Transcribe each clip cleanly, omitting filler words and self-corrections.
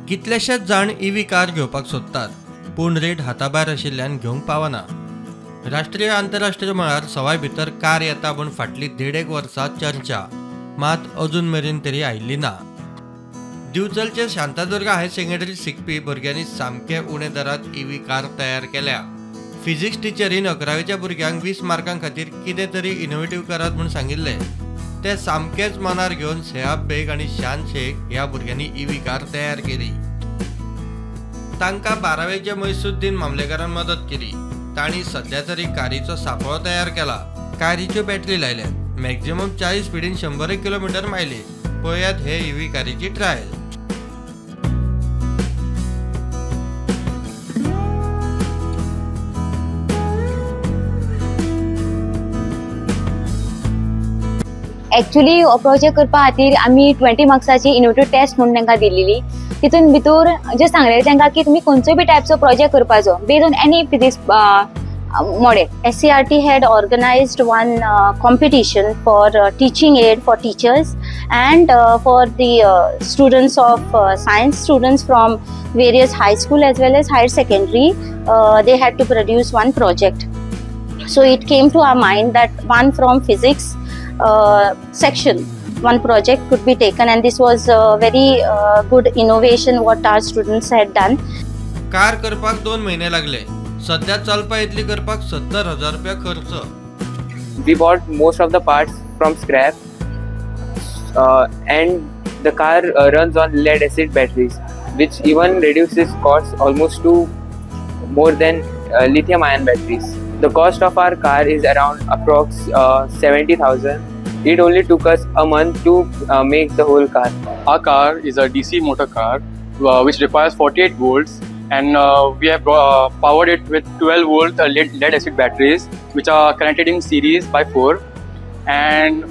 कितलेशेच जाण EV car घेवपाक सोदतात, पूण रेट हाताभायर आशिल्ल्यान घेवंक पावना। राष्ट्रीय आंतरराष्ट्रीय मळार सवाय भितर कार येता म्हूण फाटली 1.5 वर्सां चर्चा, मात अजून मेरेन तरी आयिल्ली ना। दिवचलचे शांतादुर्गा हायर सेकंडरी शिकपी भुरग्यांनी सामके उणे दरात ईव्ही कार तयार केल्या। फिजिक्स टिचरीन 11वेच्या भुरग्यांक 20 मार्कां खातीर कितें तरी इनोव्हेटिव्ह करात म्हूण सांगिल्ले। ते सामकेच मनार घेवन सेहाब बेग आनी शान शेख ह्या भुरग्यांनी ईव्ही कार तयार केली। तांकां 12वेचे मैसुद्दीन मामलेकारान मदत केली। तांणी सध्या तरी कारीचो सापळो तयार केला। कारीच्यो बॅटरी लायल्यात, मॅक्झिमम 40 स्पीडीन 100 किलोमीटर मायलेज। पळयात हे ईव्ही कारीची ट्रायल। एक्चुअली हो प्रोजेक्ट करपा खातीर आमी 20 मार्क्साची इनोव्हेटिव्ह टेस्ट म्हणून तांकां दिल्ली। तितून भितर जे सांगलेलें तांकां की तुमी खंयचोय बी टायपचो प्रोजेक्ट करपाचो based on any physics model. SCRT had organized one competition for teaching aid for teachers and for the students of science students from various high school as well as higher secondary. They had to produce one project. So it came to our mind that one from physics section, one project could be taken, and this was a very good innovation what our students had done. Car करपाक 2 महिने लागले। सध्या चलपा इतली करपाक 70,000 रुपया खर्च। We bought most of the parts from scrap, and the car runs on lead acid batteries, which even reduces costs almost to more than lithium ion batteries. The cost of our car is around approx 70,000. It only took us a month to make the whole car. Our car is a DC motor car which requires 48 volts, and we have powered it with 12 volt lead acid batteries which are connected in series by 4, and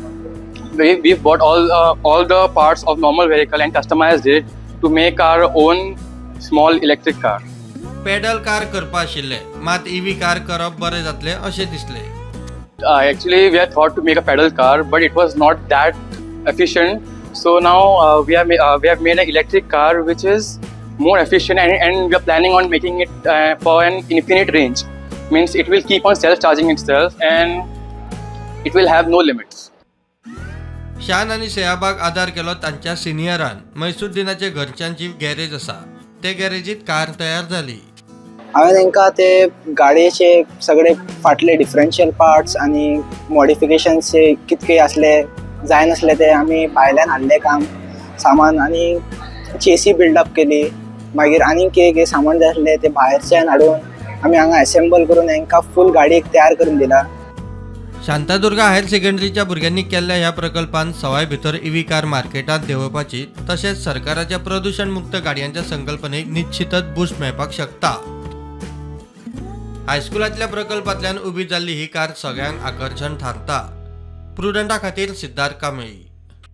we've bought all the parts of normal vehicle and customized it to make our own small electric car. Pedal car करपा आशिल्ले, मात EV car करप बरे जातले अशें दिसले। Actually we had thought to make a pedal car, but it was not that efficient, so now we have made an electric car which is more efficient, and we are planning on making it for an infinite range. Means it will keep on self-charging itself and it will have no limits. शान आणि सेहाबाग आदार केलो तांच्या सिनियरान। मैसुद्दीनाचे घरच्यांची garage असा, ते गॅरेजीत car तयार झाली। हांवें तांकां ते गाडयेचे सगळे फाटले डिफरन्शियल पार्ट्स आनी मॉडिफिकेशन्स कितके आसले जाय नासले ते आमी भायल्यान हाडले काम सामान, आनी चेसी बिल्डअप केली। मागीर आनी कितें सामान जाय आसलें ते भायरच्यान हाडून आमी हांगा असेंबल करून तांकां फूल गाडयेक तयार करून दिला। शांतादुर्गा हायर सेकंडरीच्या भुरग्यांनी केल्ल्या ह्या प्रकल्पान सवाय भितर ईव्ही कार मार्केटात देंवोवपाची तशेंच सरकाराच्या प्रदूषण मुक्त गाडयांच्या संकल्पनेक निश्चितच बूस्ट मेळपाक शकता। हायस्कुलांतल्या प्रकल्पांतल्यान उबी जाल्ली ही कार सगळ्यांक आकर्षण थारता। प्रुडंटा खातीर सिद्धार्थ कांबळी।